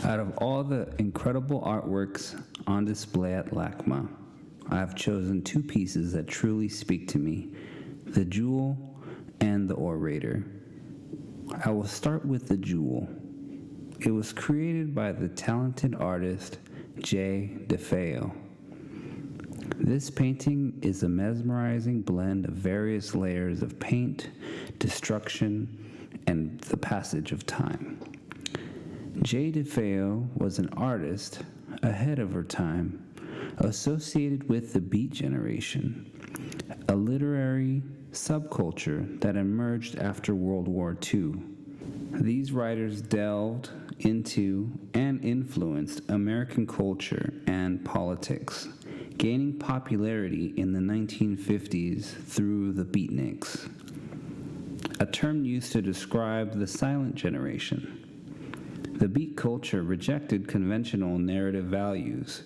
Out of all the incredible artworks on display at LACMA, I have chosen two pieces that truly speak to me, the Jewel and the Orator. I will start with the Jewel. It was created by the talented artist J. DeFeo. This painting is a mesmerizing blend of various layers of paint, destruction, and the passage of time. J. DeFeo was an artist ahead of her time, associated with the Beat Generation, a literary subculture that emerged after World War II. These writers delved into and influenced American culture and politics, gaining popularity in the 1950s through the beatniks, a term used to describe the silent generation. The beat culture rejected conventional narrative values,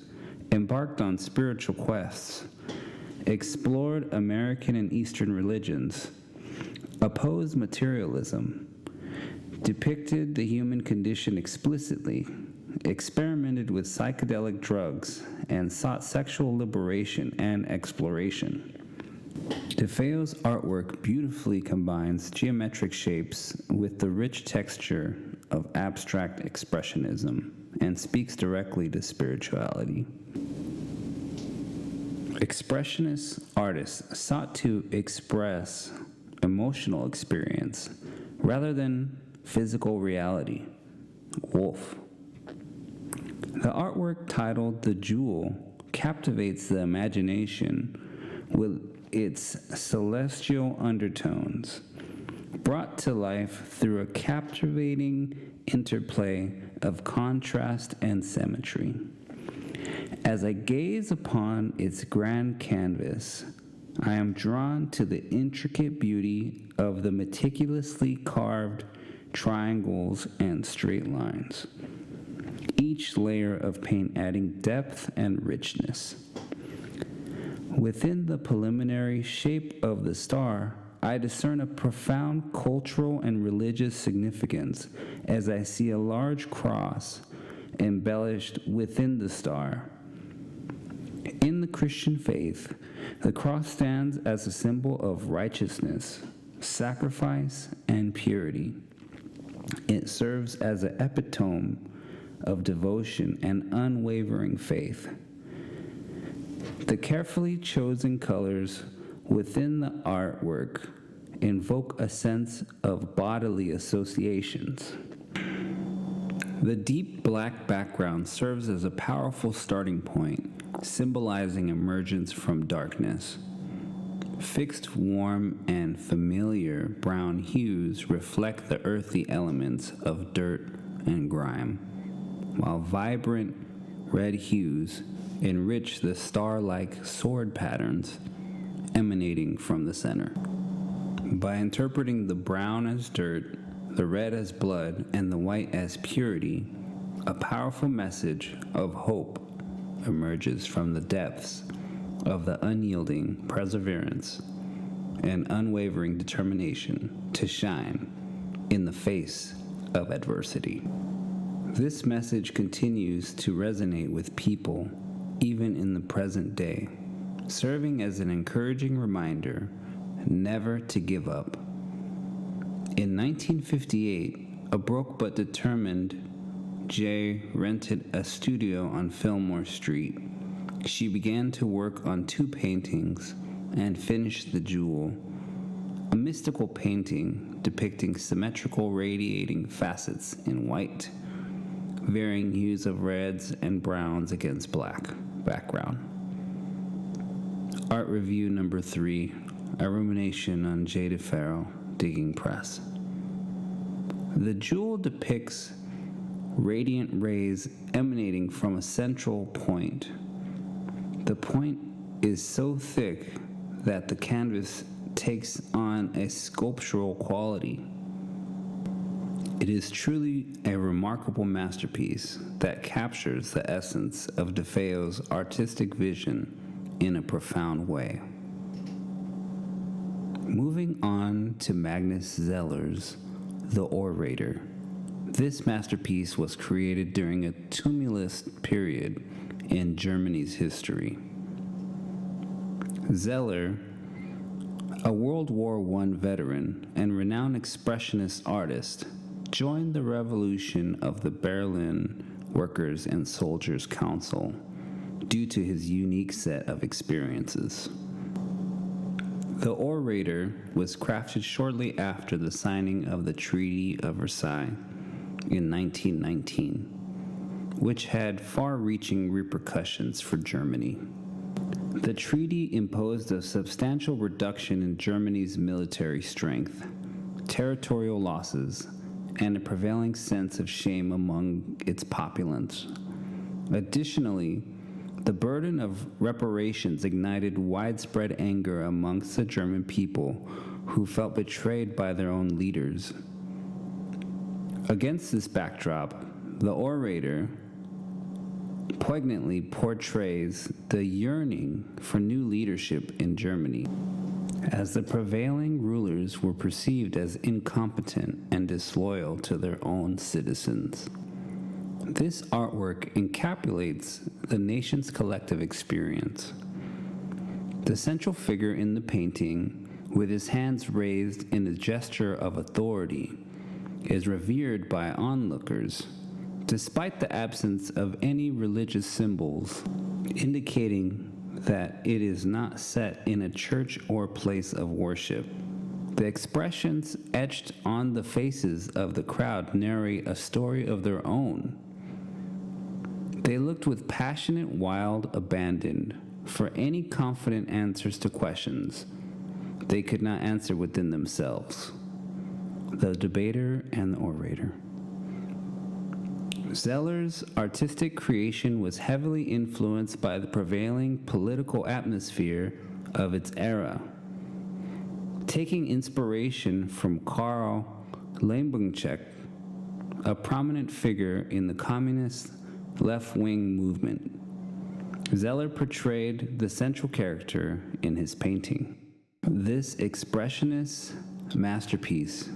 embarked on spiritual quests, explored American and Eastern religions, opposed materialism, depicted the human condition explicitly, experimented with psychedelic drugs, and sought sexual liberation and exploration. DeFeo's artwork beautifully combines geometric shapes with the rich texture of abstract expressionism and speaks directly to spirituality. Expressionist artists sought to express emotional experience rather than physical reality. Wolf. The artwork titled The Jewel captivates the imagination with its celestial undertones, brought to life through a captivating interplay of contrast and symmetry. As I gaze upon its grand canvas, I am drawn to the intricate beauty of the meticulously carved triangles and straight lines, each layer of paint adding depth and richness. Within the preliminary shape of the star, I discern a profound cultural and religious significance as I see a large cross embellished within the star. In the Christian faith, the cross stands as a symbol of righteousness, sacrifice, and purity. It serves as an epitome of devotion and unwavering faith. The carefully chosen colors within the artwork invoke a sense of bodily associations. The deep black background serves as a powerful starting point, symbolizing emergence from darkness. Fixed, warm, and familiar brown hues reflect the earthy elements of dirt and grime, while vibrant red hues enrich the star-like sword patterns emanating from the center. By interpreting the brown as dirt, the red as blood, and the white as purity, a powerful message of hope emerges from the depths of the unyielding perseverance and unwavering determination to shine in the face of adversity. This message continues to resonate with people even in the present day, serving as an encouraging reminder never to give up. In 1958, a broke but determined Jay rented a studio on Fillmore Street. She began to work on two paintings and finished The Jewel, a mystical painting depicting symmetrical radiating facets in white, varying hues of reds and browns against black background. Art review number 3, a rumination on J. DeFeo, Digging Press. The Jewel depicts radiant rays emanating from a central point. The point is so thick that the canvas takes on a sculptural quality. It is truly a remarkable masterpiece that captures the essence of DeFeo's artistic vision in a profound way. Moving on to Magnus Zeller's The Orator. This masterpiece was created during a tumultuous period in Germany's history. Zeller, a World War I veteran and renowned expressionist artist, joined the revolution of the Berlin Workers' and Soldiers' Council due to his unique set of experiences. The Orator was crafted shortly after the signing of the Treaty of Versailles in 1919, which had far-reaching repercussions for Germany. The treaty imposed a substantial reduction in Germany's military strength, territorial losses, and a prevailing sense of shame among its populace. Additionally, the burden of reparations ignited widespread anger amongst the German people who felt betrayed by their own leaders. Against this backdrop, the Orator poignantly portrays the yearning for new leadership in Germany, as the prevailing rulers were perceived as incompetent and disloyal to their own citizens. This artwork encapsulates the nation's collective experience. The central figure in the painting, with his hands raised in a gesture of authority, is revered by onlookers, despite the absence of any religious symbols, indicating that it is not set in a church or place of worship. The expressions etched on the faces of the crowd narrate a story of their own. They looked with passionate, wild abandon for any confident answers to questions they could not answer within themselves. The Debater and the Orator. Zeller's artistic creation was heavily influenced by the prevailing political atmosphere of its era, taking inspiration from Karl Leibenbachek, a prominent figure in the communist left-wing movement. Zeller portrayed the central character in his painting. This expressionist masterpiece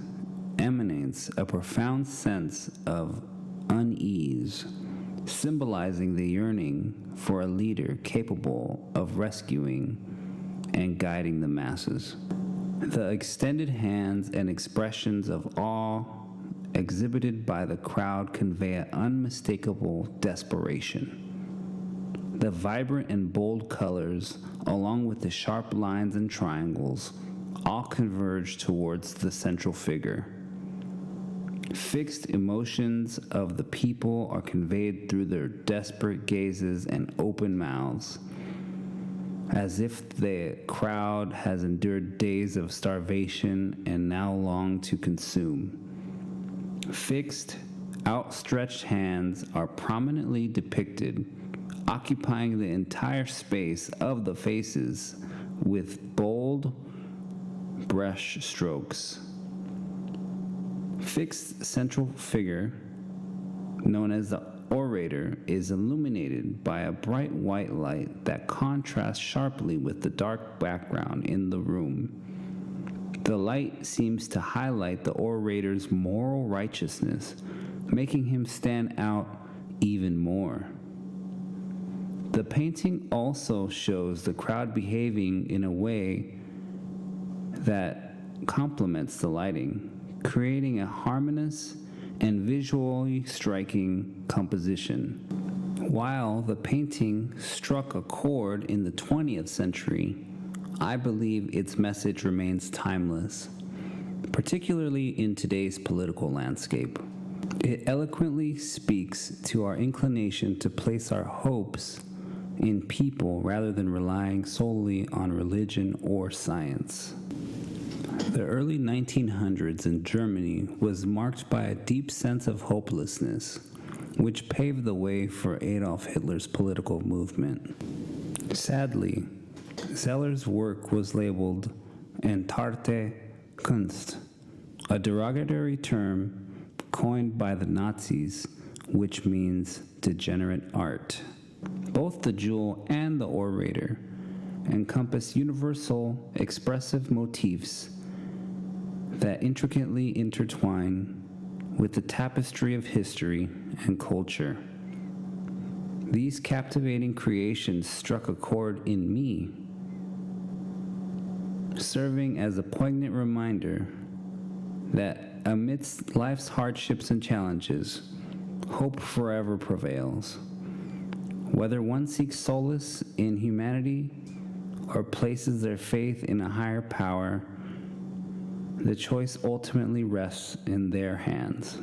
emanates a profound sense of unease, symbolizing the yearning for a leader capable of rescuing and guiding the masses. The extended hands and expressions of awe exhibited by the crowd convey an unmistakable desperation. The vibrant and bold colors, along with the sharp lines and triangles, all converge towards the central figure. Fixed emotions of the people are conveyed through their desperate gazes and open mouths, as if the crowd has endured days of starvation and now long to consume. Fixed, outstretched hands are prominently depicted, occupying the entire space of the faces with bold brush strokes. Fixed central figure, known as the Orator, is illuminated by a bright white light that contrasts sharply with the dark background in the room. The light seems to highlight the Orator's moral righteousness, making him stand out even more. The painting also shows the crowd behaving in a way that complements the lighting, creating a harmonious and visually striking composition. While the painting struck a chord in the 20th century, I believe its message remains timeless, particularly in today's political landscape. It eloquently speaks to our inclination to place our hopes in people rather than relying solely on religion or science. The early 1900s in Germany was marked by a deep sense of hopelessness, which paved the way for Adolf Hitler's political movement. Sadly, Zeller's work was labeled Entarrte Kunst, a derogatory term coined by the Nazis, which means degenerate art. Both the jewel and the Orator encompass universal, expressive motifs that intricately intertwine with the tapestry of history and culture. These captivating creations struck a chord in me, serving as a poignant reminder that amidst life's hardships and challenges, hope forever prevails. Whether one seeks solace in humanity or places their faith in a higher power, the choice ultimately rests in their hands.